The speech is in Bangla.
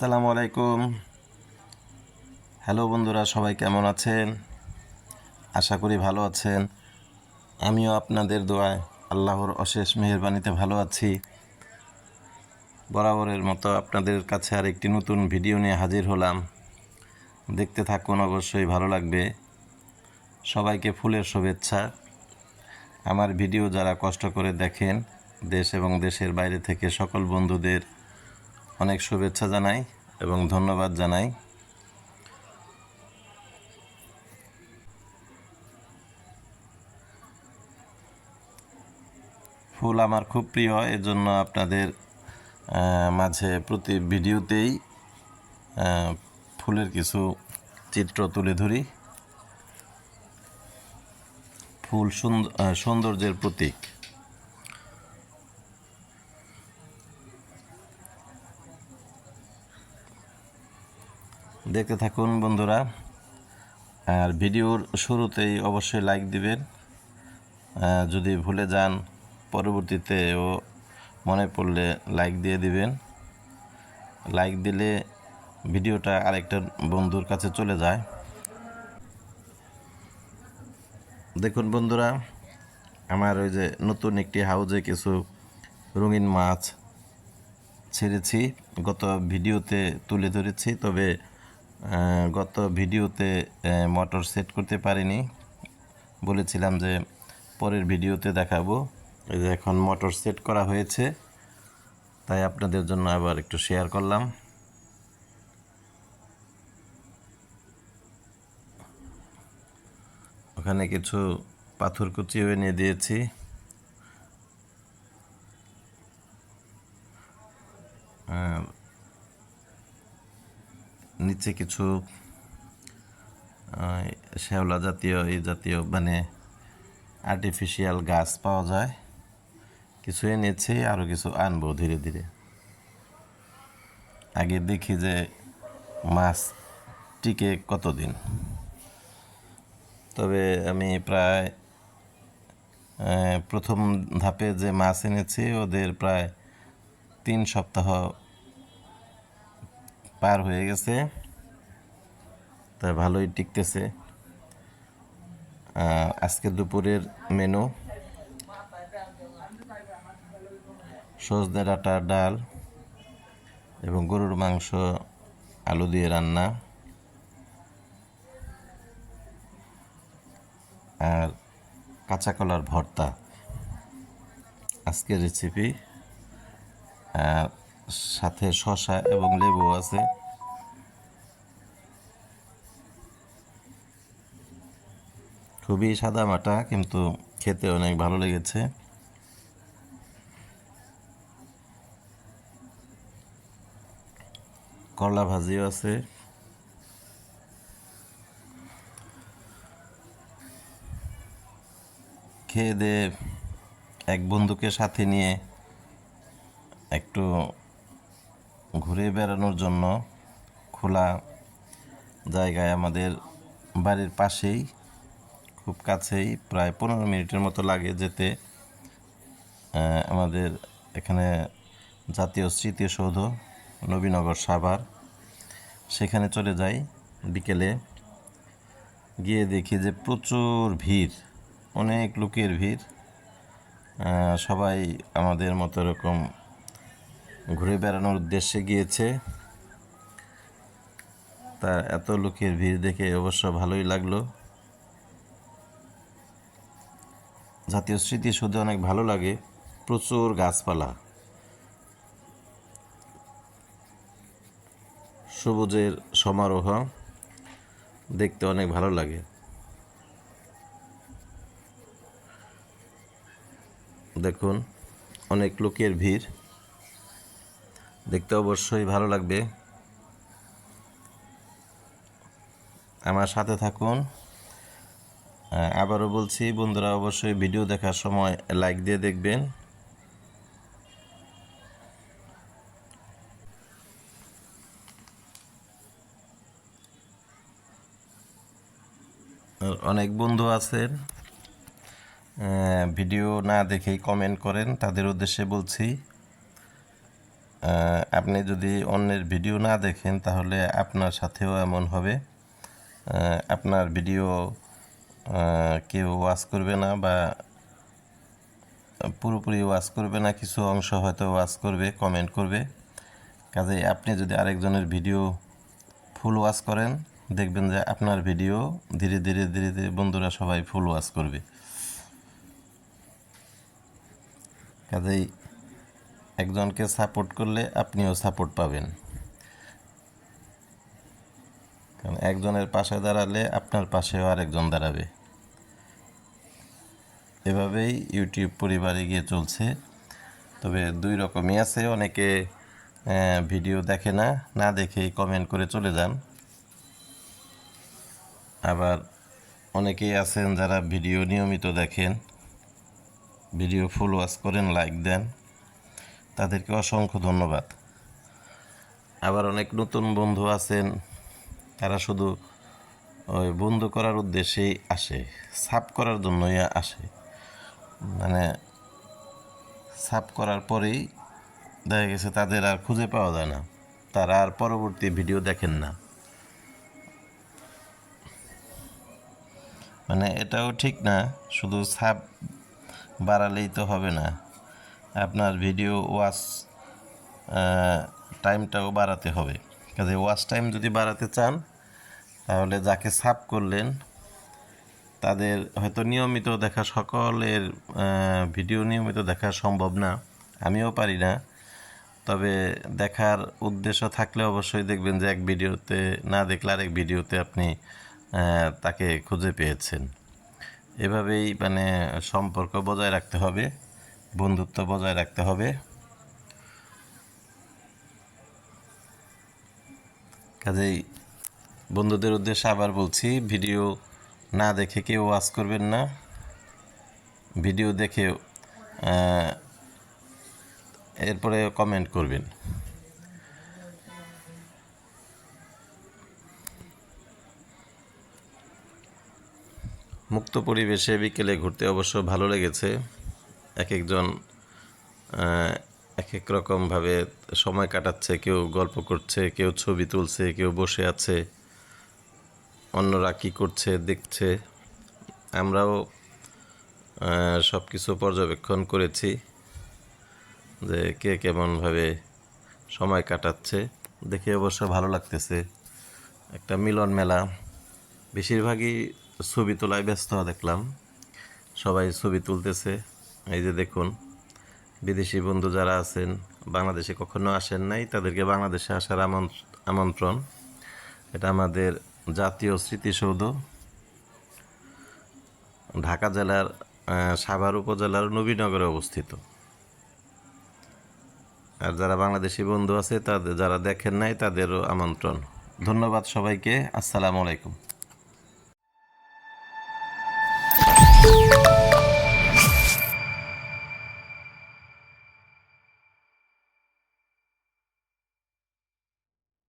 আসসালামু আলাইকুম। হ্যালো বন্ধুরা, সবাই কেমন আছেন? আশা করি ভালো আছেন। আমিও আপনাদের দোয়ায় আল্লাহর অশেষ মেহেরবানিতে ভালো আছি। বরাবরের মতো আপনাদের কাছে আর একটি নতুন ভিডিও নিয়ে হাজির হলাম। দেখতে থাকুন, অবশ্যই ভালো লাগবে। সবাইকে ফুলের শুভেচ্ছা। আমার ভিডিও যারা কষ্ট করে দেখেন, দেশ এবং দেশের বাইরে থেকে সকল বন্ধুদের অনেক শুভেচ্ছা জানাই এবং ধন্যবাদ জানাই। ফুল আমার খুব প্রিয়, এজন্য আপনাদের মাঝে প্রতি ভিডিওতেই ফুলের কিছু চিত্র তুলে ধরি। ফুল সৌন্দর্যের প্রতীক। দেখতে থাকুন বন্ধুরা, আর ভিডিওর শুরুতেই অবশ্যই লাইক দিবেন। যদি ভুলে যান পরবর্তীতেও মনে পড়লে লাইক দিয়ে দিবেন। লাইক দিলে ভিডিওটা আরেকটা বন্ধুর কাছে চলে যায়। দেখুন বন্ধুরা, আমার ওই যে নতুন একটি হাউজে কিছু রঙিন মাছ ছেড়েছি। গত ভিডিওতে তুলে ধরেছি, তবে গত ভিডিওতে মোটর সেট করতে পারিনি। বলেছিলাম যে পরের ভিডিওতে দেখাবো। এই যে এখন মোটর সেট করা হয়েছে, তাই আপনাদের জন্য আবার একটু শেয়ার করলাম। ওখানে কিছু পাথর কুচিও এনে দিয়েছি। নিচে কিছু শ্যাওলা জাতীয় এই জাতীয় মানে আর্টিফিশিয়াল গাছ পাওয়া যায়, কিছু এনেছি, আরও কিছু আনবো ধীরে ধীরে। আগে দেখি যে মাছ টিকে কতদিন। তবে আমি প্রায় প্রথম ধাপে যে মাছ এনেছি ওদের প্রায় 3 সপ্তাহ পার হয়ে গেছে, তাই ভালোই টিকতেছে। আজকে দুপুরের মেনু সজনে ডাঁটার ডাল এবং গরুর মাংস আলু দিয়ে রান্না, আর কাঁচা কলার ভর্তা আজকের রেসিপি। সাথে শসা এবং লেবু আছে। খুবই সাদামাটা, কিন্তু খেতে অনেক ভালো লেগেছে। করলা ভাজিও আছে। খেয়ে দিয়ে এক বন্ধুকে সাথে নিয়ে একটু ঘুরে বেড়ানোর জন্য খোলা জায়গায়, আমাদের বাড়ির পাশেই, খুব কাছেই, প্রায় 15 মিনিটের মতো লাগে যেতে, আমাদের এখানে জাতীয় স্মৃতিসৌধ নবীনগর সাভার, সেখানে চলে যাই বিকেলে। গিয়ে দেখি যে প্রচুর ভিড়, অনেক লোকের ভিড়। সবাই আমাদের মতো এরকম ঘুরে বেড়ানোর উদ্দেশ্যে গিয়েছে। তা এত লোকের ভিড় দেখে অবশ্য ভালোই লাগলো। জাতীয় স্মৃতিসৌধে অনেক ভালো লাগে, প্রচুর গাছপালা, সবুজের সমারোহ, দেখতে অনেক ভালো লাগে। দেখুন, অনেক লোকের ভিড়, দেখতে অবশ্যই ভালো লাগবে। আমার সাথে থাকুন। আবারও বলছি বন্ধুরা, অবশ্যই ভিডিও দেখার সময় লাইক দিয়ে দেখবেন। অনেক বন্ধু আছেন ভিডিও না দেখেই কমেন্ট করেন, তাদের উদ্দেশ্যে বলছি আপনি যদি অন্যের ভিডিও না দেখেন তাহলে আপনার সাথেও এমন হবে। আপনার ভিডিও কেউ ওয়াচ করবে না বা পুরোপুরি ওয়াচ করবে না, কিছু অংশ হয়তো ওয়াচ করবে, কমেন্ট করবে। কাজেই আপনি যদি আরেকজনের ভিডিও ফুল ওয়াচ করেন, দেখবেন যে আপনার ভিডিও ধীরে ধীরে ধীরে ধীরে বন্ধুরা সবাই ফুল ওয়াচ করবে। কাজেই একজনকে সাপোর্ট করলে আপনিও সাপোর্ট পাবেন, কারণ একজনের পাশে দাঁড়ালে আপনার পাশেও আরেকজন দাঁড়াবে। এভাবেই ইউটিউব পরিবার এগিয়ে চলছে। তবে দুই রকমই আছে, অনেকে ভিডিও দেখে না, না দেখেই কমেন্ট করে চলে যান। আবার অনেকেই আছেন যারা ভিডিও নিয়মিত দেখেন, ভিডিও ফুল ওয়াচ করেন, লাইক দেন, তাদেরকে অসংখ্য ধন্যবাদ। আবার অনেক নতুন বন্ধু আছেন, তারা শুধু ওই বন্ধু করার উদ্দেশ্যেই আসে, সাব করার জন্যই আসে। মানে সাব করার পরেই দেখা গেছে তাদের আর খুঁজে পাওয়া যায় না, তারা আর পরবর্তী ভিডিও দেখেন না। মানে এটাও ঠিক না, শুধু সাব বাড়ালেই তো হবে না, আপনার ভিডিও ওয়াচ টাইমটাও বাড়াতে হবে। কাজে ওয়াচ টাইম যদি বাড়াতে চান তাহলে যাকে সাব করলেন তাদের হয়তো নিয়মিত দেখা, সকলের ভিডিও নিয়মিত দেখা সম্ভব না, আমিও পারি না। তবে দেখার উদ্দেশ্য থাকলে অবশ্যই দেখবেন যে এক ভিডিওতে না দেখলে আরেক ভিডিওতে আপনি তাকে খুঁজে পেয়েছেন। এভাবেই মানে সম্পর্ক বজায় রাখতে হবে, বন্ধুত্ব বজায় রাখতে হবে। কাজেই বন্ধুদের উদ্দেশ্যে আবার বলছি, ভিডিও না দেখে কেউ ওয়াচ করবেন না, ভিডিও দেখে এরপরে কমেন্ট করবেন। মুক্ত পরিবেশে বিকেলে ঘুরতে অবশ্য ভালো লেগেছে। এক একজন এক এক রকমভাবে সময় কাটাচ্ছে, কেউ গল্প করছে, কেউ ছবি তুলছে, কেউ বসে আছে, অন্যরা কী করছে দেখছে। আমরাও সব কিছু পর্যবেক্ষণ করেছি যে কে কেমনভাবে সময় কাটাচ্ছে, দেখে অবশ্য ভালো লাগতেছে। একটা মিলন মেলা, বেশিরভাগই ছবি তোলায় ব্যস্ত দেখলাম, সবাই ছবি তুলতেছে। এই যে দেখুন, বিদেশি বন্ধু যারা আছেন, বাংলাদেশে কখনো আসেন নাই, তাদেরকে বাংলাদেশে আসার আমন্ত্রণ। এটা আমাদের জাতীয় স্মৃতিসৌধ, ঢাকা জেলার সাভার উপজেলার নবীনগরে অবস্থিত। আর যারা বাংলাদেশি বন্ধু আছে, তাদের যারা দেখেন নাই তাদেরও আমন্ত্রণ। ধন্যবাদ সবাইকে। আসসালামু আলাইকুম।